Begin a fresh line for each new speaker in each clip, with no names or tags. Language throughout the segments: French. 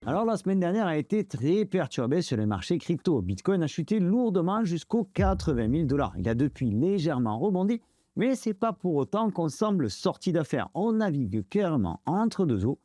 Alors la semaine dernière a été très perturbée sur les marchés crypto. Bitcoin a chuté lourdement jusqu'aux 80 000 dollars. Il a depuis légèrement rebondi, mais c'est pas pour autant qu'on semble sorti d'affaire. On navigue clairement entre deux eaux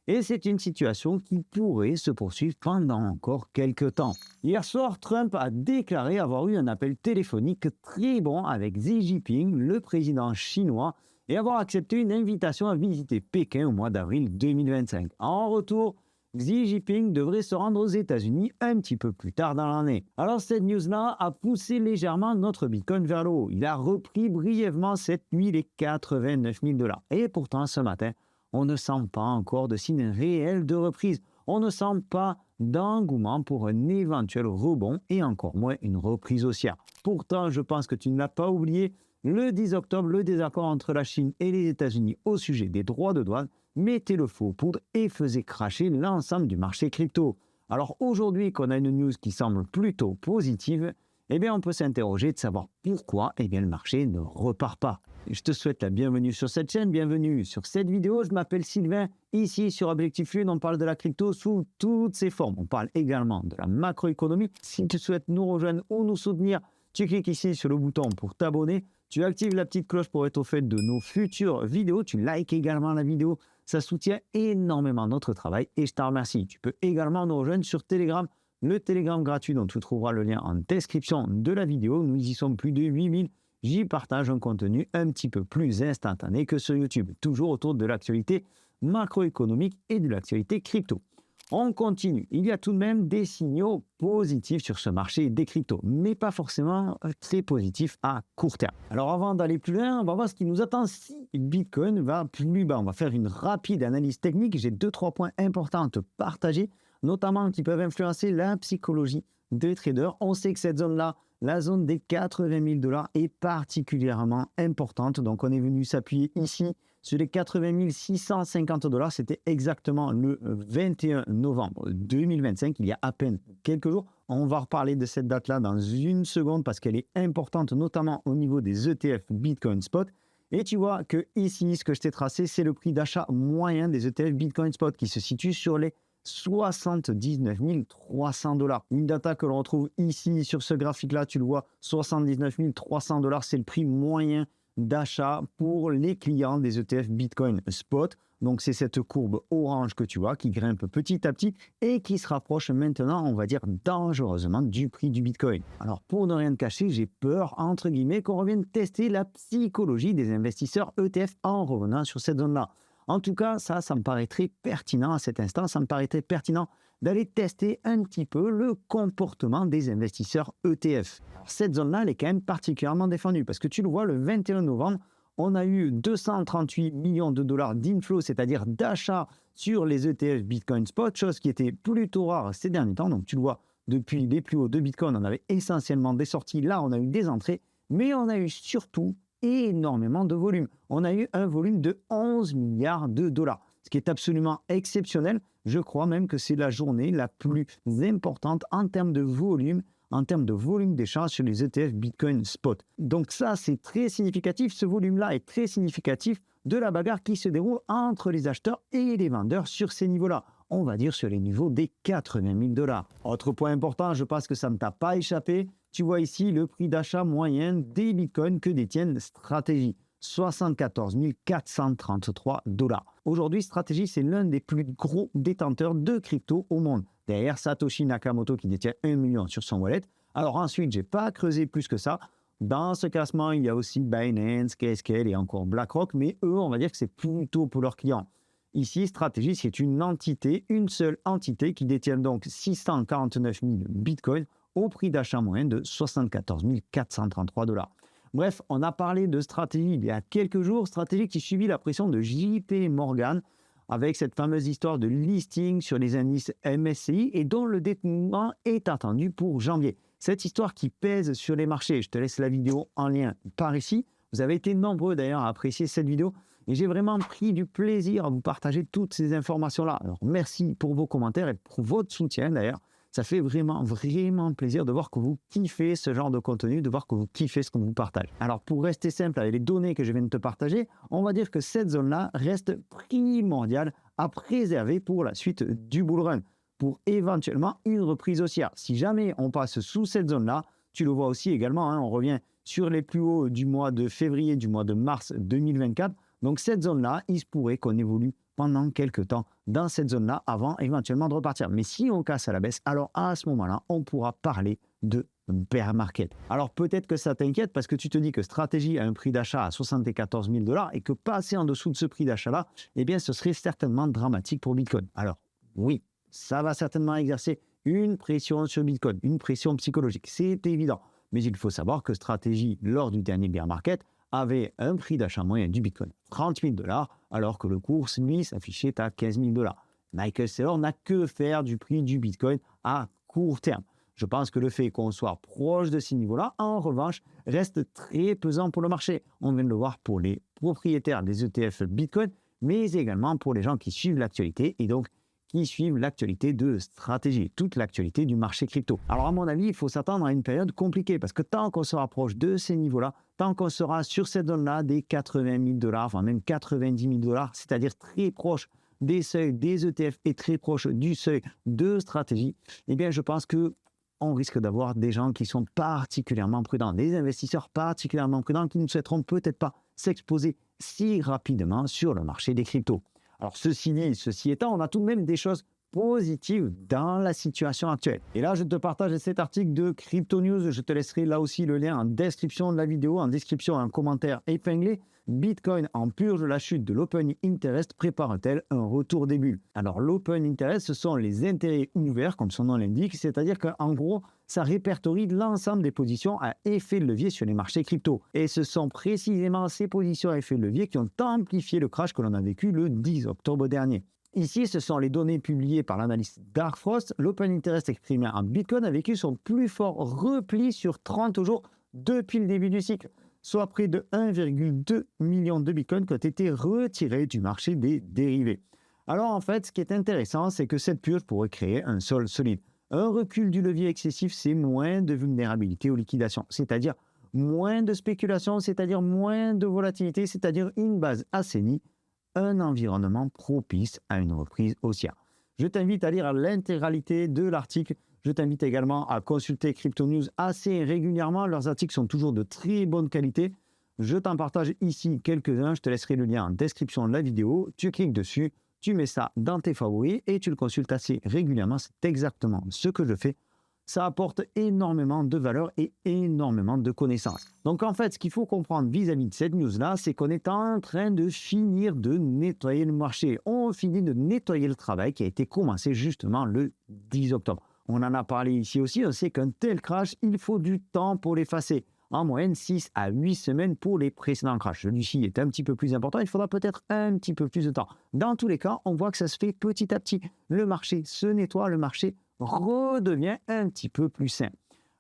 et c'est une situation qui pourrait se poursuivre pendant encore quelques temps. Hier soir, Trump a déclaré avoir eu un appel téléphonique très bon avec Xi Jinping, le président chinois, et avoir accepté une invitation à visiter Pékin au mois d'avril 2025. En retour, Xi Jinping devrait se rendre aux États-Unis un petit peu plus tard dans l'année. Alors cette news-là a poussé légèrement notre Bitcoin vers le haut. Il a repris brièvement cette nuit les 89 000 dollars. Et pourtant ce matin, on ne sent pas encore de signe réel de reprise. On ne sent pas d'engouement pour un éventuel rebond et encore moins une reprise haussière. Pourtant, je pense que tu ne l'as pas oublié, le 10 octobre, le désaccord entre la Chine et les États-Unis au sujet des droits de douane mettait le feu aux poudres et faisait cracher l'ensemble du marché crypto. Alors aujourd'hui qu'on a une news qui semble plutôt positive, eh bien on peut s'interroger de savoir pourquoi le marché ne repart pas. Je te souhaite la bienvenue sur cette chaîne, bienvenue sur cette vidéo. Je m'appelle Sylvain. Ici sur Objectif Lune, on parle de la crypto sous toutes ses formes. On parle également de la macroéconomie. Si tu souhaites nous rejoindre ou nous soutenir, tu cliques ici sur le bouton pour t'abonner. Tu actives la petite cloche pour être au fait de nos futures vidéos. Tu likes également la vidéo. Ça soutient énormément notre travail et je t'en remercie. Tu peux également nous rejoindre sur Telegram, le Telegram gratuit dont tu trouveras le lien en description de la vidéo. Nous y sommes plus de 8000. J'y partage un contenu un petit peu plus instantané que sur YouTube, toujours autour de l'actualité macroéconomique et de l'actualité crypto. On continue. Il y a tout de même des signaux positifs sur ce marché des cryptos, mais pas forcément très positifs à court terme. Alors avant d'aller plus loin, on va voir ce qui nous attend si Bitcoin va plus bas. On va faire une rapide analyse technique. J'ai 2-3 points importants à te partager, notamment qui peuvent influencer la psychologie des traders. On sait que cette zone-là, la zone des 80 000 dollars, est particulièrement importante. Donc on est venu s'appuyer ici sur les 80 650 dollars. C'était exactement le 21 novembre 2025, il y a à peine quelques jours. On va reparler de cette date-là dans une seconde parce qu'elle est importante, notamment au niveau des ETF Bitcoin Spot. Et tu vois que ici, ce que je t'ai tracé, c'est le prix d'achat moyen des ETF Bitcoin Spot qui se situe sur les 79 300 dollars. Une data que l'on retrouve ici sur ce graphique-là, tu le vois, 79 300 dollars, c'est le prix moyen d'achat pour les clients des ETF Bitcoin Spot. Donc c'est cette courbe orange que tu vois qui grimpe petit à petit et qui se rapproche maintenant, on va dire, dangereusement du prix du Bitcoin. Alors pour ne rien te cacher, j'ai peur, entre guillemets, qu'on revienne tester la psychologie des investisseurs ETF en revenant sur cette zone-là. En tout cas, ça me paraîtrait pertinent à cet instant, ça me paraîtrait pertinent d'aller tester un petit peu le comportement des investisseurs ETF. Alors, cette zone-là, elle est quand même particulièrement défendue parce que tu le vois, le 21 novembre, on a eu 238 millions de dollars d'inflow, c'est-à-dire d'achat sur les ETF Bitcoin Spot, chose qui était plutôt rare ces derniers temps. Donc tu le vois, depuis les plus hauts de Bitcoin, on avait essentiellement des sorties, là on a eu des entrées, mais on a eu surtout énormément de volume. On a eu un volume de 11 milliards de dollars, ce qui est absolument exceptionnel. Je crois même que c'est la journée la plus importante en termes de volume, d'échange sur les ETF Bitcoin Spot. Donc ça, c'est très significatif. Ce volume-là est très significatif de la bagarre qui se déroule entre les acheteurs et les vendeurs sur ces niveaux-là. On va dire sur les niveaux des 80 000 dollars. Autre point important, je pense que ça ne t'a pas échappé. Tu vois ici le prix d'achat moyen des bitcoins que détiennent Strategy. 74 433 dollars. Aujourd'hui, Strategy, c'est l'un des plus gros détenteurs de crypto au monde. Derrière Satoshi Nakamoto qui détient 1 million sur son wallet. Alors ensuite, je n'ai pas creusé plus que ça. Dans ce classement, il y a aussi Binance, Grayscale et encore BlackRock, mais eux, on va dire que c'est plutôt pour leurs clients. Ici, Strategy, c'est une entité, une seule entité qui détient donc 649 000 bitcoins au prix d'achat moyen de 74 433 dollars. Bref, on a parlé de Strategy il y a quelques jours, Strategy qui subit la pression de JP Morgan avec cette fameuse histoire de listing sur les indices MSCI et dont le dénouement est attendu pour janvier. Cette histoire qui pèse sur les marchés, je te laisse la vidéo en lien par ici. Vous avez été nombreux d'ailleurs à apprécier cette vidéo et j'ai vraiment pris du plaisir à vous partager toutes ces informations-là. Alors merci pour vos commentaires et pour votre soutien d'ailleurs. Ça fait vraiment plaisir de voir que vous kiffez ce genre de contenu, de voir que vous kiffez ce qu'on vous partage. Alors pour rester simple avec les données que je viens de te partager, on va dire que cette zone-là reste primordiale à préserver pour la suite du bull run. pour éventuellement une reprise haussière. Si jamais on passe sous cette zone-là, tu le vois aussi également, hein, on revient sur les plus hauts du mois de février, du mois de mars 2024. Donc cette zone-là, il se pourrait qu'on évolue pendant quelques temps dans cette zone-là avant éventuellement de repartir. Mais si on casse à la baisse, alors à ce moment-là, on pourra parler de bear market. Alors peut-être que ça t'inquiète parce que tu te dis que Stratégie a un prix d'achat à 74 000 $ et que passer en dessous de ce prix d'achat-là, eh bien ce serait certainement dramatique pour Bitcoin. Alors oui, ça va certainement exercer une pression sur Bitcoin, une pression psychologique, c'est évident. Mais il faut savoir que Stratégie, lors du dernier bear market, avait un prix d'achat moyen du Bitcoin 30 000 $, alors que le cours, lui, s'affichait à 15 000 $. Michael Saylor n'a que faire du prix du Bitcoin à court terme. Je pense que le fait qu'on soit proche de ces niveaux-là, en revanche, reste très pesant pour le marché. On vient de le voir pour les propriétaires des ETF Bitcoin, mais également pour les gens qui suivent l'actualité et donc qui suivent l'actualité de Stratégie, toute l'actualité du marché crypto. Alors à mon avis, il faut s'attendre à une période compliquée parce que tant qu'on se rapproche de ces niveaux-là, tant qu'on sera sur cette zone-là des 80 000 $, enfin même 90 000 $, c'est-à-dire très proche des seuils des ETF et très proche du seuil de Stratégie, eh bien je pense que on risque d'avoir des gens qui sont particulièrement prudents, des investisseurs particulièrement prudents qui ne souhaiteront peut-être pas s'exposer si rapidement sur le marché des cryptos. Alors ceci dit, ceci étant, on a tout de même des choses positives dans la situation actuelle. Et là, je te partage cet article de Crypto News. Je te laisserai là aussi le lien en description de la vidéo, en description un commentaire épinglé. Bitcoin en purge la chute de l'Open Interest prépare-t-elle un retour des bulles? Alors l'Open Interest, ce sont les intérêts ouverts, comme son nom l'indique, c'est-à-dire qu'en gros, ça répertorie l'ensemble des positions à effet de levier sur les marchés crypto. Et ce sont précisément ces positions à effet de levier qui ont amplifié le crash que l'on a vécu le 10 octobre dernier. Ici, ce sont les données publiées par l'analyste Dark Frost. L'Open Interest exprimé en Bitcoin a vécu son plus fort repli sur 30 jours depuis le début du cycle, soit près de 1,2 million de Bitcoin qui ont été retirés du marché des dérivés. Alors en fait, ce qui est intéressant, c'est que cette purge pourrait créer un sol solide. Un recul du levier excessif, c'est moins de vulnérabilité aux liquidations, c'est-à-dire moins de spéculation, c'est-à-dire moins de volatilité, c'est-à-dire une base assainie, un environnement propice à une reprise haussière. Je t'invite à lire l'intégralité de l'article. Je t'invite également à consulter Crypto News assez régulièrement. Leurs articles sont toujours de très bonne qualité. Je t'en partage ici quelques-uns. Je te laisserai le lien en description de la vidéo. Tu cliques dessus, tu mets ça dans tes favoris et tu le consultes assez régulièrement. C'est exactement ce que je fais. Ça apporte énormément de valeur et énormément de connaissances. Donc en fait, ce qu'il faut comprendre vis-à-vis de cette news-là, c'est qu'on est en train de finir de nettoyer le marché. On finit de nettoyer le travail qui a été commencé justement le 10 octobre. On en a parlé ici aussi, on sait qu'un tel crash, il faut du temps pour l'effacer. En moyenne, 6 à 8 semaines pour les précédents crashs. Celui-ci est un petit peu plus important, il faudra peut-être un petit peu plus de temps. Dans tous les cas, on voit que ça se fait petit à petit. Le marché se nettoie, le marché redevient un petit peu plus sain.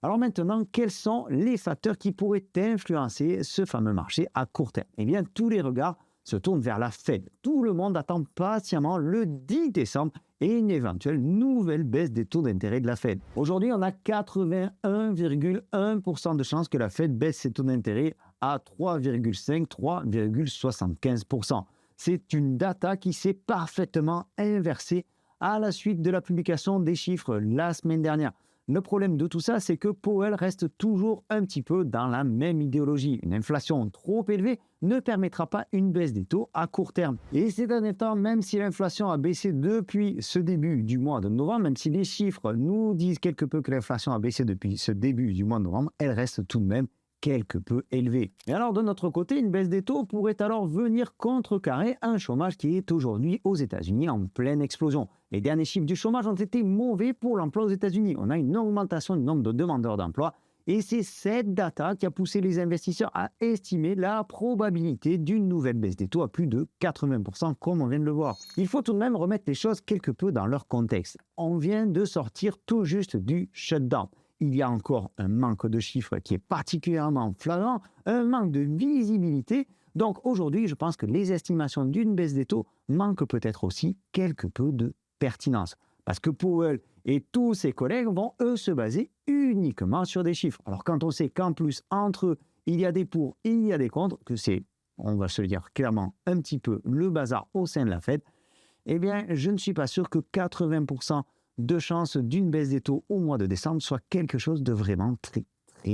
Alors maintenant, quels sont les facteurs qui pourraient influencer ce fameux marché à court terme? Eh bien, tous les regards se tournent vers la Fed. Tout le monde attend patiemment le 10 décembre et une éventuelle nouvelle baisse des taux d'intérêt de la Fed. Aujourd'hui, on a 81,1% de chances que la Fed baisse ses taux d'intérêt à 3,5-3,75%. C'est une data qui s'est parfaitement inversée à la suite de la publication des chiffres la semaine dernière. Le problème de tout ça, c'est que Powell reste toujours un petit peu dans la même idéologie. Une inflation trop élevée ne permettra pas une baisse des taux à court terme. Et ces derniers temps, même si l'inflation a baissé depuis ce début du mois de novembre, même si les chiffres nous disent quelque peu que l'inflation a baissé depuis ce début du mois de novembre, elle reste tout de même quelque peu élevé. Mais alors de notre côté, une baisse des taux pourrait alors venir contrecarrer un chômage qui est aujourd'hui aux États-Unis en pleine explosion. Les derniers chiffres du chômage ont été mauvais pour l'emploi aux États-Unis. On a une augmentation du nombre de demandeurs d'emploi et c'est cette data qui a poussé les investisseurs à estimer la probabilité d'une nouvelle baisse des taux à plus de 80% comme on vient de le voir. Il faut tout de même remettre les choses quelque peu dans leur contexte. On vient de sortir tout juste du shutdown. Il y a encore un manque de chiffres qui est particulièrement flagrant, un manque de visibilité. Donc aujourd'hui, je pense que les estimations d'une baisse des taux manquent peut-être aussi quelque peu de pertinence. Parce que Powell et tous ses collègues vont, eux, se baser uniquement sur des chiffres. Alors quand on sait qu'en plus, entre eux, il y a des pour, il y a des contre, que c'est, on va se le dire clairement, un petit peu le bazar au sein de la Fed, eh bien, je ne suis pas sûr que 80% de chances d'une baisse des taux au mois de décembre soit quelque chose de vraiment très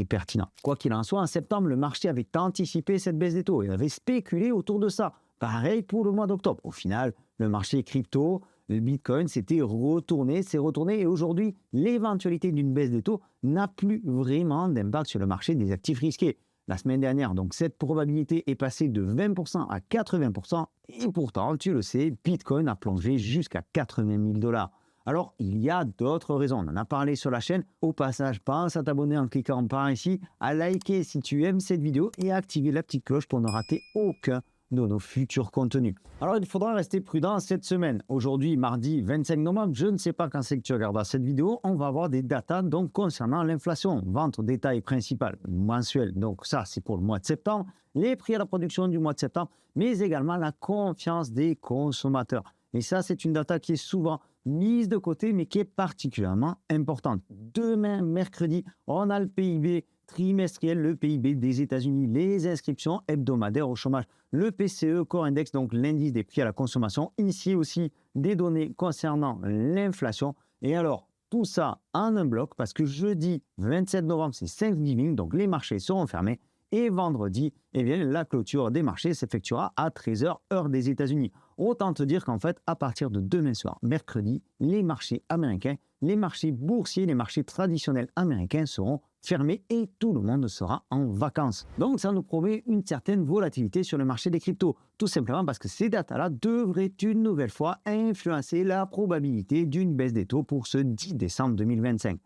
pertinent. Quoi qu'il en soit, en septembre, le marché avait anticipé cette baisse des taux et avait spéculé autour de ça. Pareil pour le mois d'octobre. Au final, le marché crypto, le Bitcoin s'est retourné et aujourd'hui, l'éventualité d'une baisse des taux n'a plus vraiment d'impact sur le marché des actifs risqués. La semaine dernière, donc cette probabilité est passée de 20% à 80% et pourtant, tu le sais, Bitcoin a plongé jusqu'à 80 000 $. Alors, il y a d'autres raisons. On en a parlé sur la chaîne. Au passage, pense à t'abonner en cliquant par ici, à liker si tu aimes cette vidéo et à activer la petite cloche pour ne rater aucun de nos futurs contenus. Alors, il faudra rester prudent cette semaine. Aujourd'hui, mardi 25 novembre, je ne sais pas quand c'est que tu regarderas cette vidéo, on va avoir des datas donc concernant l'inflation, vente au détail principale mensuelle. Donc ça, c'est pour le mois de septembre, les prix à la production du mois de septembre, mais également la confiance des consommateurs. Et ça, c'est une data qui est souvent mise de côté, mais qui est particulièrement importante. Demain, mercredi, on a le PIB trimestriel, le PIB des États-Unis, les inscriptions hebdomadaires au chômage, le PCE Core Index, donc l'indice des prix à la consommation, ici aussi des données concernant l'inflation. Et alors, tout ça en un bloc, parce que jeudi 27 novembre, c'est Thanksgiving, donc les marchés seront fermés. Et vendredi, eh bien, la clôture des marchés s'effectuera à 13h, heure des États-Unis. Autant te dire qu'en fait, à partir de demain soir, mercredi, les marchés américains, les marchés boursiers, les marchés traditionnels américains seront fermés et tout le monde sera en vacances. Donc, ça nous promet une certaine volatilité sur le marché des cryptos. Tout simplement parce que ces datas-là devraient une nouvelle fois influencer la probabilité d'une baisse des taux pour ce 10 décembre 2025.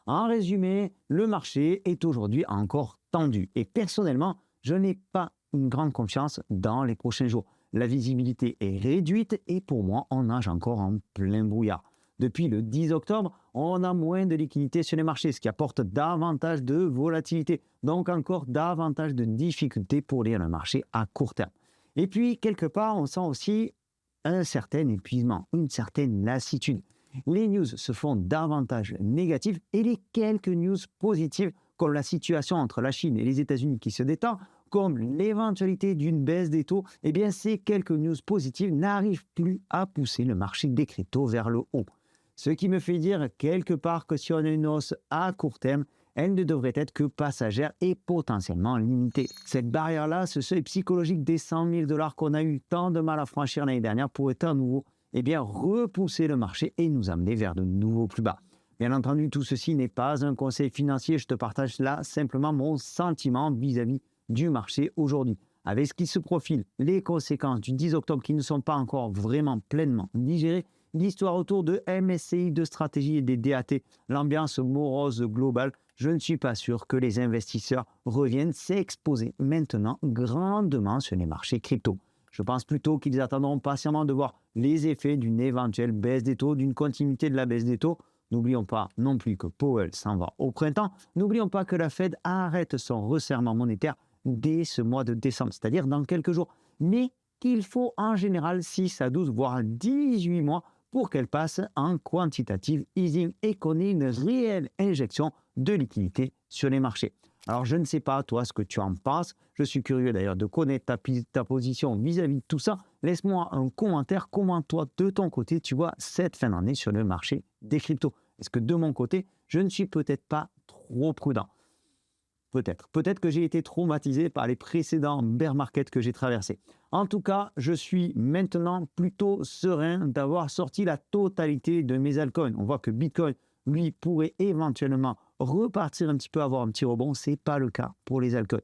En résumé, le marché est aujourd'hui encore tendu et personnellement, je n'ai pas une grande confiance dans les prochains jours. La visibilité est réduite et pour moi, on nage encore en plein brouillard. Depuis le 10 octobre, on a moins de liquidités sur les marchés, ce qui apporte davantage de volatilité, donc encore davantage de difficultés pour lire le marché à court terme. Et puis, quelque part, on sent aussi un certain épuisement, une certaine lassitude. Les news se font davantage négatives et les quelques news positives, comme la situation entre la Chine et les États-Unis qui se détend, comme l'éventualité d'une baisse des taux, eh bien ces quelques news positives n'arrivent plus à pousser le marché des cryptos vers le haut. Ce qui me fait dire quelque part que si on a une hausse à court terme, elle ne devrait être que passagère et potentiellement limitée. Cette barrière-là, ce seuil psychologique des 100 000 $ qu'on a eu tant de mal à franchir l'année dernière pourrait à nouveau repousser le marché et nous amener vers de nouveaux plus bas. Bien entendu, tout ceci n'est pas un conseil financier, je te partage là simplement mon sentiment vis-à-vis du marché aujourd'hui. Avec ce qui se profile, les conséquences du 10 octobre qui ne sont pas encore vraiment pleinement digérées, l'histoire autour de MSCI, de stratégie et des DAT, l'ambiance morose globale, je ne suis pas sûr que les investisseurs reviennent s'exposer maintenant grandement sur les marchés crypto. Je pense plutôt qu'ils attendront patiemment de voir les effets d'une éventuelle baisse des taux, d'une continuité de la baisse des taux. N'oublions pas non plus que Powell s'en va au printemps. N'oublions pas que la Fed arrête son resserrement monétaire dès ce mois de décembre, c'est-à-dire dans quelques jours. Mais qu'il faut en général 6 à 12, voire 18 mois pour qu'elle passe en quantitative easing et qu'on ait une réelle injection de liquidité sur les marchés. Alors, je ne sais pas, toi, ce que tu en penses. Je suis curieux d'ailleurs de connaître ta position vis-à-vis de tout ça. Laisse-moi un commentaire. Comment, toi, de ton côté, tu vois cette fin d'année sur le marché des cryptos? Est-ce que de mon côté, je ne suis peut-être pas trop prudent? Peut-être que j'ai été traumatisé par les précédents bear markets que j'ai traversés. En tout cas, je suis maintenant plutôt serein d'avoir sorti la totalité de mes altcoins. On voit que Bitcoin, lui, pourrait éventuellement repartir un petit peu, avoir un petit rebond. Ce n'est pas le cas pour les altcoins.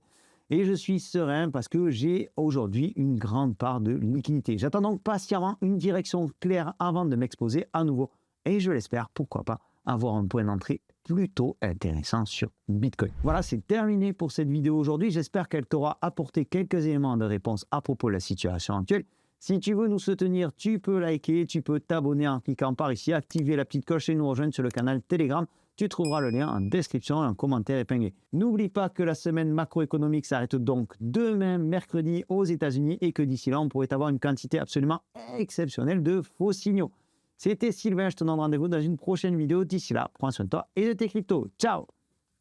Et je suis serein parce que j'ai aujourd'hui une grande part de liquidité. J'attends donc patiemment une direction claire avant de m'exposer à nouveau. Et je l'espère, pourquoi pas, avoir un point d'entrée plutôt intéressant sur Bitcoin. Voilà, c'est terminé pour cette vidéo aujourd'hui. J'espère qu'elle t'aura apporté quelques éléments de réponse à propos de la situation actuelle. Si tu veux nous soutenir, tu peux liker, tu peux t'abonner en cliquant par ici, activer la petite cloche et nous rejoindre sur le canal Telegram. Tu trouveras le lien en description et en commentaire épinglé. N'oublie pas que la semaine macroéconomique s'arrête donc demain, mercredi, aux États-Unis et que d'ici là, on pourrait avoir une quantité absolument exceptionnelle de faux signaux. C'était Sylvain, je te donne rendez-vous dans une prochaine vidéo. D'ici là, prends soin de toi et de tes cryptos. Ciao!